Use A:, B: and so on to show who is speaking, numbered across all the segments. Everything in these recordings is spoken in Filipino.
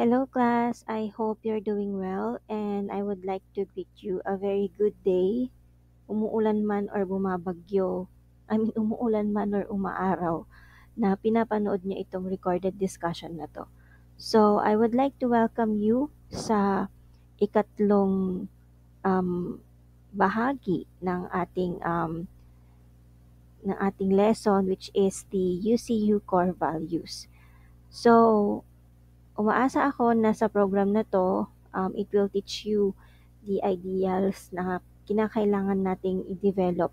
A: Hello, class. I hope you're doing well, and I would like to greet you a very good day. Umuulan man or bumabagyo, umuulan man or umaaraw, na pinapanood niyo itong recorded discussion na to. So, I would like to welcome you sa ikatlong bahagi ng ating lesson, which is the UCU core values. So, umaasa ako na sa program na 'to, it will teach you the ideals na kinakailangan nating i-develop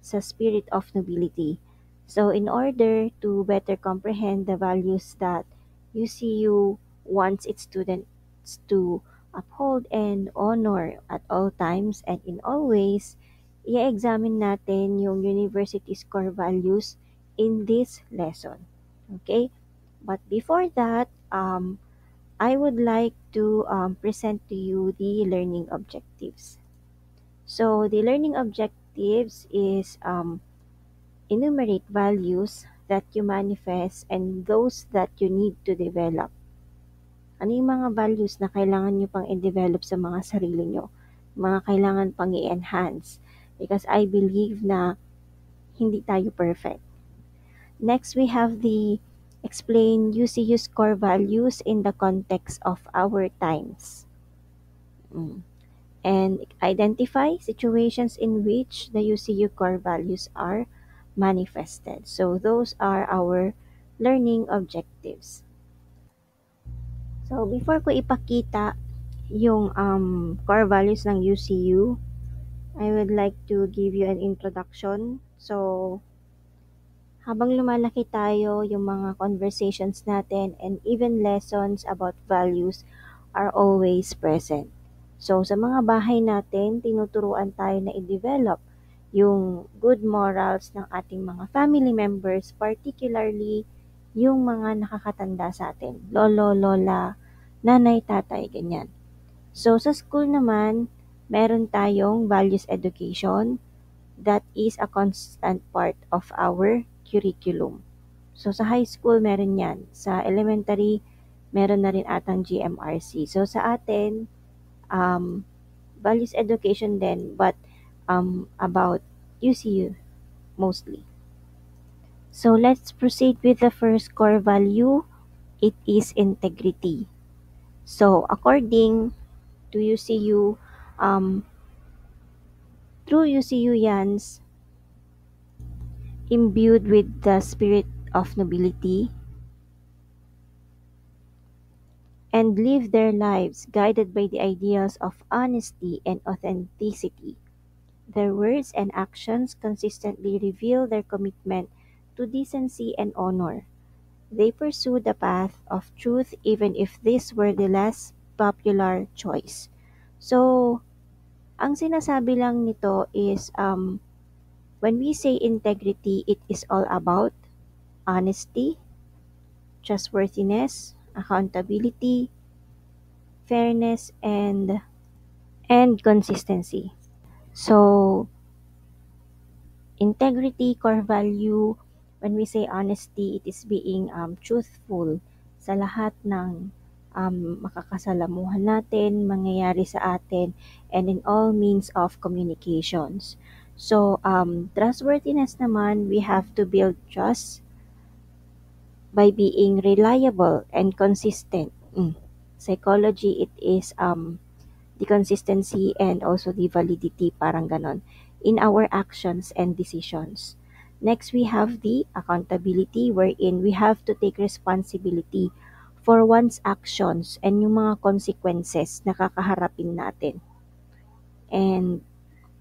A: sa spirit of nobility. So in order to better comprehend the values that UCU wants its students to uphold and honor at all times and in all ways, i-examine natin yung university's core values in this lesson. Okay? But before that, I would like to present to you the learning objectives. So the learning objectives is enumerate values that you manifest and those that you need to develop. Ano yung mga values na kailangan nyo pang i-develop sa mga sarili nyo? Mga kailangan pang i-enhance. Because I believe na hindi tayo perfect. Next, we have the explain UCU's core values in the context of our times. And identify situations in which the UCU core values are manifested. So those are our learning objectives. So before ko ipakita yung core values ng UCU, I would like to give you an introduction. So habang lumalaki tayo, yung mga conversations natin and even lessons about values are always present. So, sa mga bahay natin, tinuturuan tayo na i-develop yung good morals ng ating mga family members, particularly yung mga nakakatanda sa atin, lolo, lola, nanay, tatay, ganyan. So, sa school naman, meron tayong values education that is a constant part of our curriculum. So, sa high school, meron yan. Sa elementary, meron na rin atang GMRC. So, sa atin, values education din, but about UCU mostly. So, let's proceed with the first core value. It is integrity. So, according to UCU, through UCU Yans, imbued with the spirit of nobility, and live their lives guided by the ideals of honesty and authenticity. Their words and actions consistently reveal their commitment to decency and honor. They pursue the path of truth even if this were the less popular choice. So, ang sinasabi lang nito is when we say integrity, it is all about honesty, trustworthiness, accountability, fairness, and consistency. So, integrity, core value, when we say honesty, it is being truthful sa lahat ng makakasalamuhan natin, mangyayari sa atin, and in all means of communications. So, trustworthiness naman, we have to build trust by being reliable and consistent. Psychology, it is the consistency and also the validity, parang ganon, in our actions and decisions. Next, we have the accountability wherein we have to take responsibility for one's actions and yung mga consequences na kakaharapin natin. And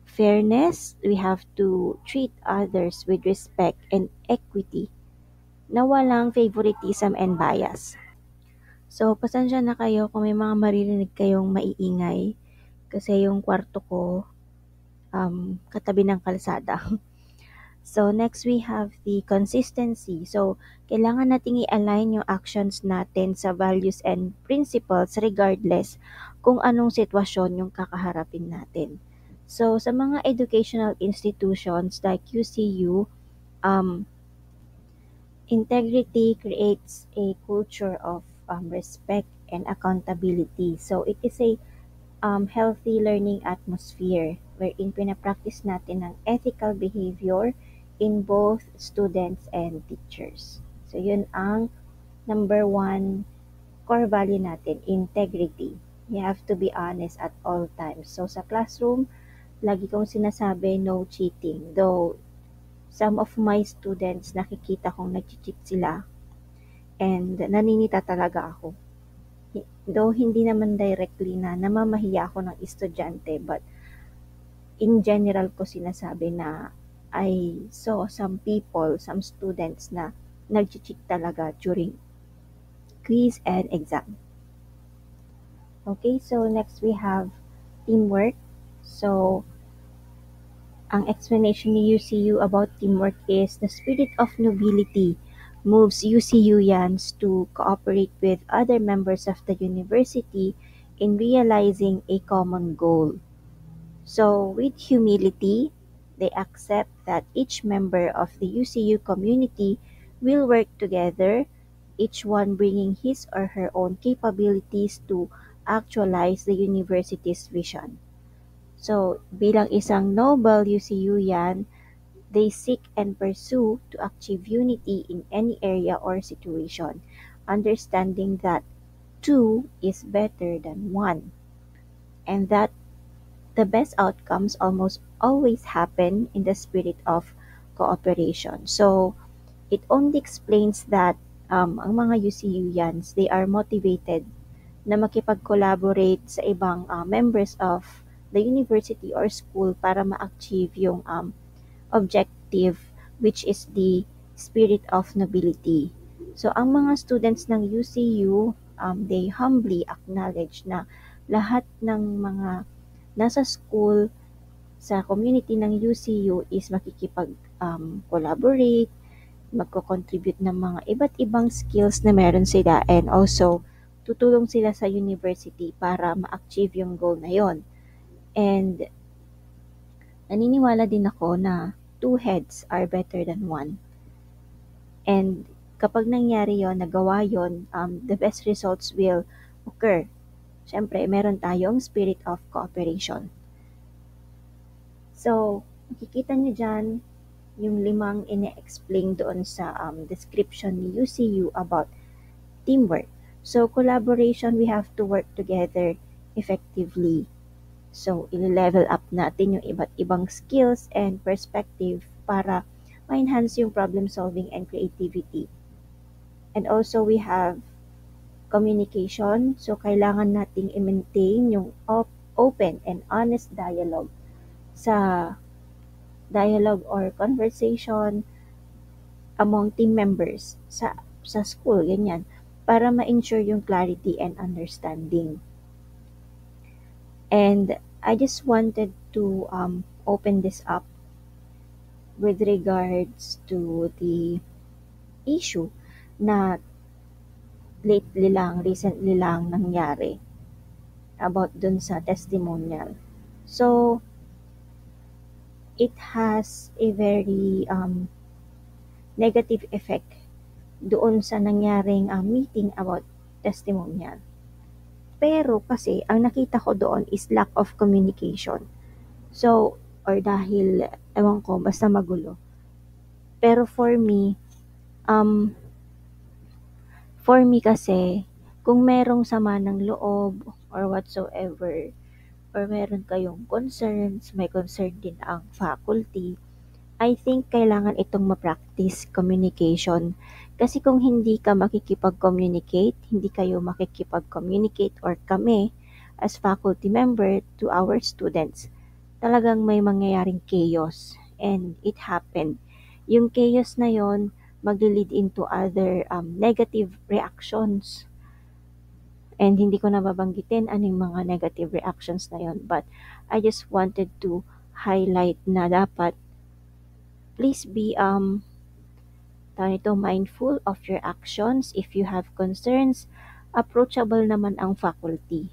A: fairness, we have to treat others with respect and equity na walang favoritism and bias. So, pasensya na kayo kung may mga maririnig kayong maiingay kasi yung kwarto ko katabi ng kalsada. So, next we have the consistency. So, kailangan nating i-align yung actions natin sa values and principles regardless kung anong sitwasyon yung kakaharapin natin. So, sa mga educational institutions like UCU, integrity creates a culture of respect and accountability. So it is a healthy learning atmosphere wherein pinapractice natin ang ethical behavior in both students and teachers. So yun ang number one core value natin, integrity. You have to be honest at all times. So sa classroom, lagi kong sinasabi no cheating. Though some of my students nakikita kong nag-cheat sila and naninita talaga ako. Though hindi naman directly na namamahiya ako ng estudyante, but in general ko sinasabi na I saw some people, some students na nag-cheat talaga during quiz and exam. Okay, so next we have teamwork. So ang explanation ni UCU about teamwork is the spirit of nobility moves UCUians to cooperate with other members of the university in realizing a common goal. So, with humility, they accept that each member of the UCU community will work together, each one bringing his or her own capabilities to actualize the university's vision. So, bilang isang noble UCUian, they seek and pursue to achieve unity in any area or situation, understanding that two is better than one, and that the best outcomes almost always happen in the spirit of cooperation. So, it only explains that ang mga UCUians, they are motivated na makipag-collaborate sa ibang members of the university or school para ma-achieve yung objective, which is the spirit of nobility. So, ang mga students ng UCU, they humbly acknowledge na lahat ng mga nasa school sa community ng UCU is makikipag-collaborate, magko-contribute ng mga iba't ibang skills na meron sila, and also tutulong sila sa university para ma-achieve yung goal na yon. And naniniwala din ako na two heads are better than one. And kapag nangyari yon, nagawa yon, the best results will occur. Siyempre, meron tayong spirit of cooperation. So, makikita niyo dyan yung limang ine-explain doon sa description ni UCU about teamwork. So, collaboration, we have to work together effectively. So, i-level up natin yung iba't ibang skills and perspective para ma-enhance yung problem solving and creativity. And also, we have communication. So, kailangan nating i-maintain yung open and honest dialogue or conversation among team members sa school, ganyan, para ma-ensure yung clarity and understanding. And I just wanted to open this up with regards to the issue na recently lang nangyari about dun sa testimonial. So, it has a very negative effect doon sa nangyaring meeting about testimonial. Pero kasi ang nakita ko doon is lack of communication. So, or dahil, ewan ko, basta magulo. Pero for me kasi, kung merong sama ng loob or whatsoever, or meron kayong concerns, may concern din ang faculty, I think kailangan itong ma-practice communication. Kasi kung hindi ka makikipag-communicate, hindi kayo makikipag-communicate or kami as faculty member to our students, talagang may mangyayaring chaos. And it happened. Yung chaos na yon magli-lead into other negative reactions. And hindi ko nababanggitin anong mga negative reactions na yon. But I just wanted to highlight na dapat please be mindful of your actions. If you have concerns, approachable naman ang faculty.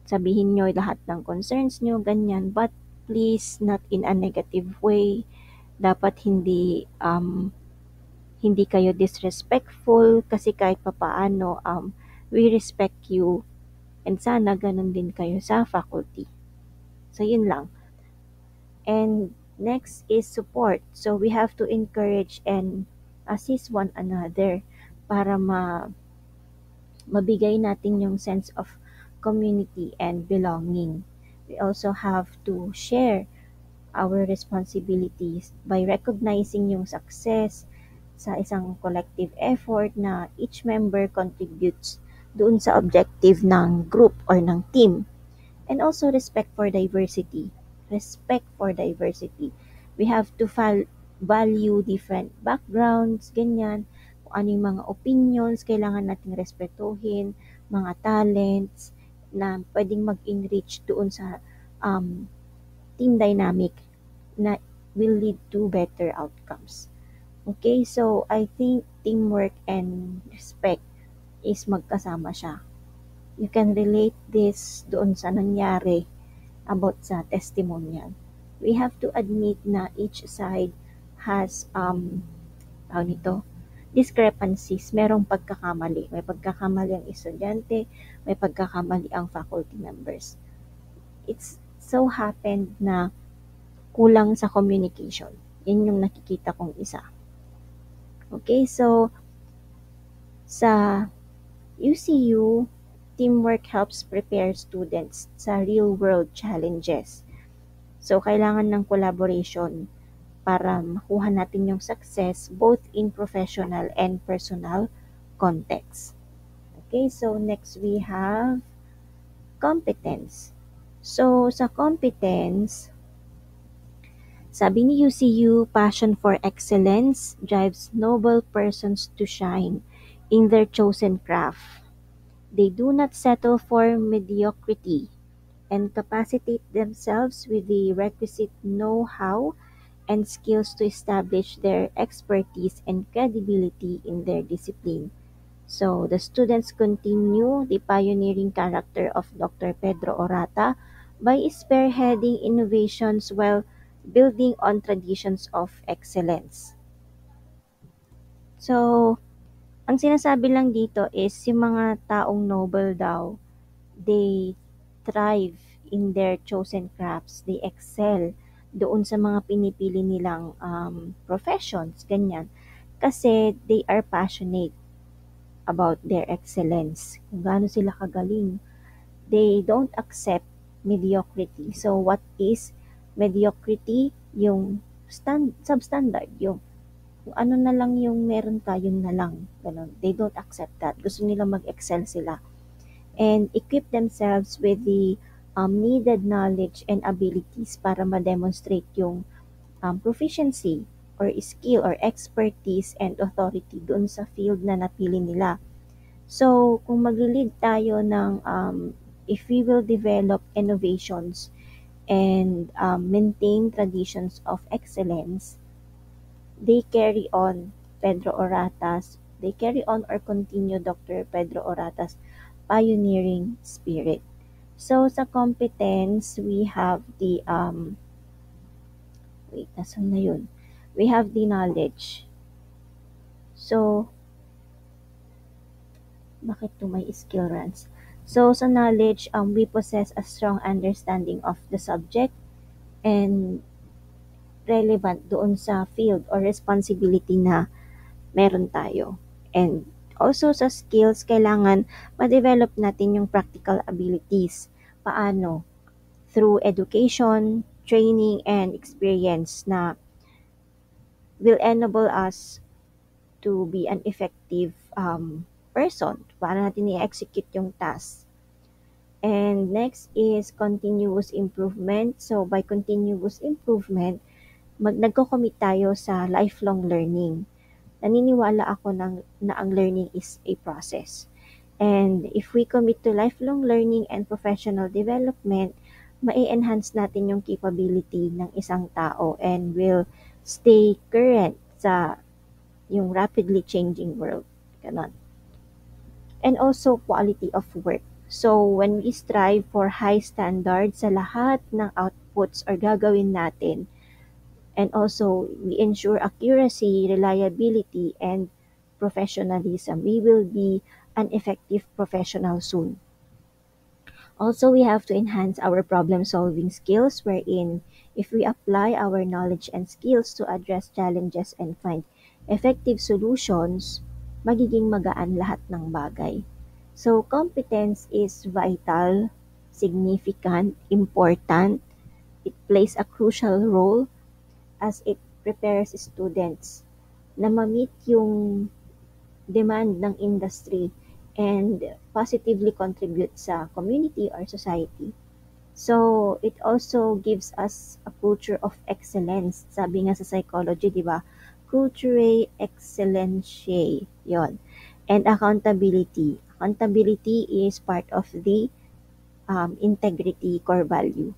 A: Sabihin nyo lahat ng concerns nyo, ganyan, but please not in a negative way. Dapat hindi hindi kayo disrespectful kasi kahit papaano we respect you and sana ganun din kayo sa faculty. So yun lang. And next is support. So we have to encourage and assist one another para mabigay natin yung sense of community and belonging. We also have to share our responsibilities by recognizing yung success sa isang collective effort na each member contributes doon sa objective ng group or ng team. And also respect for diversity. Respect for diversity. We have to value different backgrounds, ganyan. Kung ano yung mga opinions, kailangan nating respetuhin, mga talents na pwedeng mag-enrich doon sa um, team dynamic na will lead to better outcomes. Okay, so I think teamwork and respect is magkasama siya. You can relate this doon sa nangyari about sa testimonial. We have to admit na each side has tawag nito, discrepancies, merong pagkakamali. May pagkakamali ang estudyante, may pagkakamali ang faculty members. It's so happened na kulang sa communication. Yan yung nakikita kong isa. Okay, so sa UCU, teamwork helps prepare students sa real-world challenges. So, kailangan ng collaboration para makuha natin yung success both in professional and personal context. Okay, so next we have competence. So, sa competence, sabi ni UCU, passion for excellence drives noble persons to shine in their chosen craft. They do not settle for mediocrity and capacitate themselves with the requisite know-how and skills to establish their expertise and credibility in their discipline. So the students continue the pioneering character of Dr. Pedro Orata by spearheading innovations while building on traditions of excellence. So, ang sinasabi lang dito is yung mga taong noble daw, they thrive in their chosen crafts, they excel doon sa mga pinipili nilang professions, ganyan. Kasi they are passionate about their excellence, kung gaano sila kagaling. They don't accept mediocrity. So what is mediocrity? Yung substandard, yung kung ano na lang yung meron ka, yun na lang. Ganun. They don't accept that. Gusto nila mag-excel sila. And equip themselves with the needed knowledge and abilities para ma-demonstrate yung proficiency or skill or expertise and authority doon sa field na napili nila. So, kung mag-lead tayo ng if we will develop innovations and maintain traditions of excellence, they carry on they carry on or continue Dr. Pedro Orata's pioneering spirit. So, sa competence, we have the, wait, nasan na yun? We have the knowledge. So, bakit to may skill runs? So, sa knowledge, we possess a strong understanding of the subject and relevant doon sa field or responsibility na meron tayo. And also sa skills, kailangan ma-develop natin yung practical abilities. Paano? Through education, training, and experience na will enable us to be an effective person para natin i-execute yung task. And next is continuous improvement. So by continuous improvement, nagko-commit tayo sa lifelong learning. Naniniwala ako na ang learning is a process. And if we commit to lifelong learning and professional development, ma-enhance natin yung capability ng isang tao and will stay current sa yung rapidly changing world. Ganon. And also quality of work. So when we strive for high standards sa lahat ng outputs or gagawin natin, And also, we ensure accuracy, reliability, and professionalism. We will be an effective professional soon. Also, we have to enhance our problem-solving skills wherein if we apply our knowledge and skills to address challenges and find effective solutions, magiging magaan lahat ng bagay. So, competence is vital, significant, important. It plays a crucial role as it prepares students na ma-meet yung demand ng industry and positively contribute sa community or society. So, it also gives us a culture of excellence. Sabi nga sa psychology, di ba? Culturae excellentiae. Yon. And accountability. Accountability is part of the integrity core value.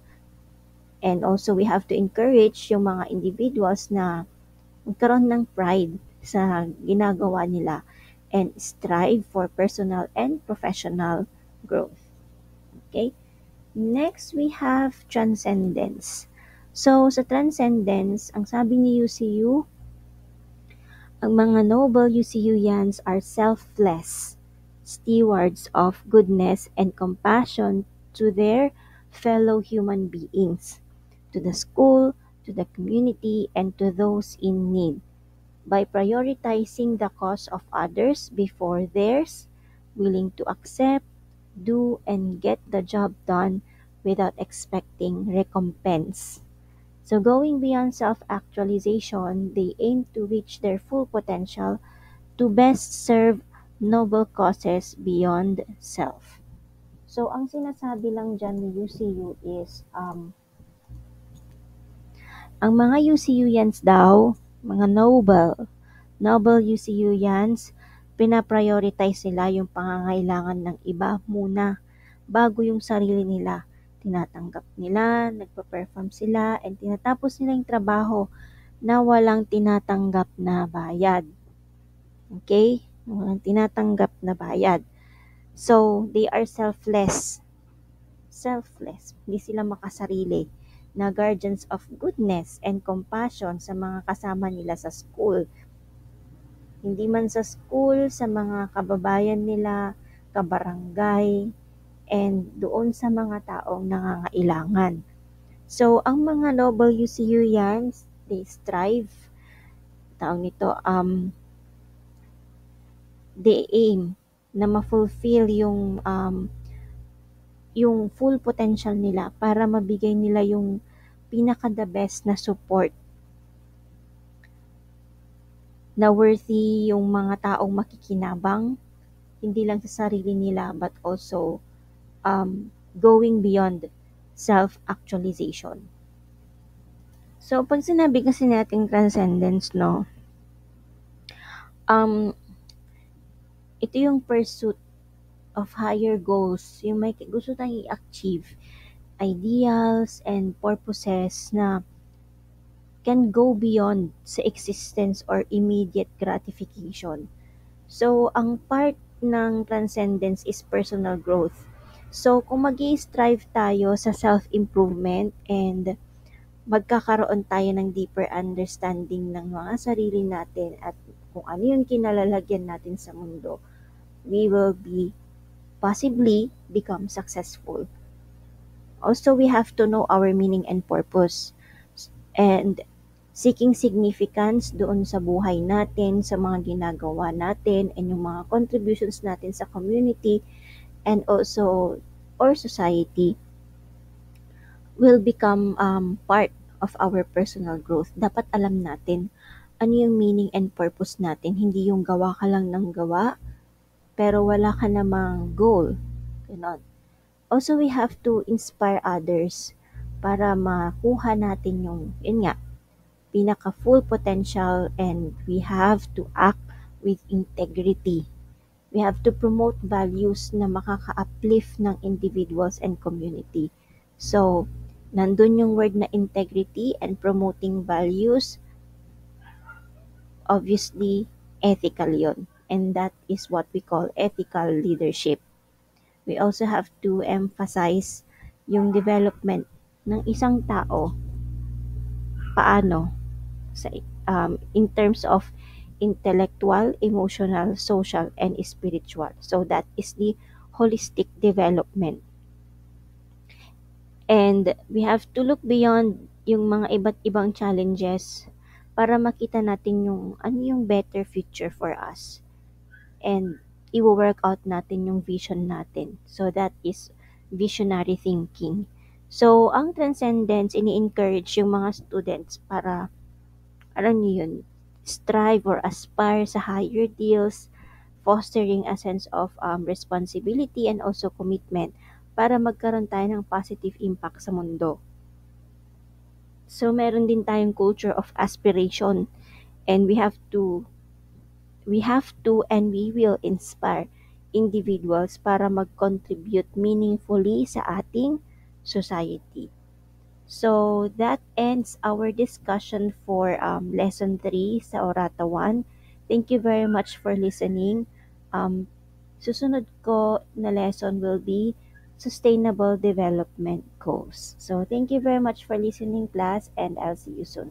A: And also, we have to encourage yung mga individuals na magkaroon ng pride sa ginagawa nila and strive for personal and professional growth. Okay? Next, we have transcendence. So, sa transcendence, ang sabi ni UCU, ang mga noble UCUians are selfless stewards of goodness and compassion to their fellow human beings, to the school, to the community, and to those in need. By prioritizing the cause of others before theirs, willing to accept, do, and get the job done without expecting recompense. So, going beyond self actualization, they aim to reach their full potential to best serve noble causes beyond self. So, ang sinasabi lang dyan ni UCU is, ang mga UCUians daw, mga noble UCUians, pinaprioritize nila yung pangangailangan ng iba muna bago yung sarili nila. Tinatanggap nila, nagpa-perform sila, and tinatapos nila yung trabaho na walang tinatanggap na bayad. Okay? Walang tinatanggap na bayad. So, they are selfless. Selfless. Hindi sila makasarili na guardians of goodness and compassion sa mga kasama nila sa school. Hindi man sa school, sa mga kababayan nila, kabarangay, and doon sa mga taong nangangailangan. So, ang mga noble UCUians, they strive, taong nito, they aim na ma-fulfill yung full potential nila para mabigay nila yung pinaka-the best na support na worthy yung mga taong makikinabang, hindi lang sa sarili nila but also going beyond self-actualization. So, pag sinabi kasi nating transcendence, no, ito yung pursuit of higher goals, yung may gusto tayong i-achieve, ideals and purposes na can go beyond sa existence or immediate gratification. So, ang part ng transcendence is personal growth. So, kung mag-i-strive tayo sa self-improvement and magkakaroon tayo ng deeper understanding ng mga sarili natin at kung ano yung kinalalagyan natin sa mundo, we will be possibly become successful. Also, we have to know our meaning and purpose and seeking significance doon sa buhay natin, sa mga ginagawa natin, and yung mga contributions natin sa community and also our society will become part of our personal growth. Dapat alam natin ano yung meaning and purpose natin. Hindi yung gawa ka lang ng gawa, pero wala ka namang goal. Ganon. Also, we have to inspire others para makuha natin yung, yun nga, pinaka full potential, and we have to act with integrity. We have to promote values na makaka-uplift ng individuals and community. So, nandun yung word na integrity and promoting values, obviously, ethical yon. And that is what we call ethical leadership. We also have to emphasize yung development ng isang tao. Paano? sa in terms of intellectual, emotional, social, and spiritual. So that is the holistic development. And we have to look beyond yung mga iba't ibang challenges para makita natin yung ano yung better future for us. And i-work out natin yung vision natin. So that is visionary thinking. So, ang transcendence, ini-encourage yung mga students para, alam niyo yun, strive or aspire sa higher deals, fostering a sense of responsibility and also commitment para magkaroon tayo ng positive impact sa mundo. So, meron din tayong culture of aspiration and we have to and we will inspire individuals para mag-contribute meaningfully sa ating society. So that ends our discussion for lesson 3 sa Orata 1. Thank you very much for listening. Um, Susunod ko na lesson will be Sustainable Development Goals. So thank you very much for listening, class, and I'll see you soon.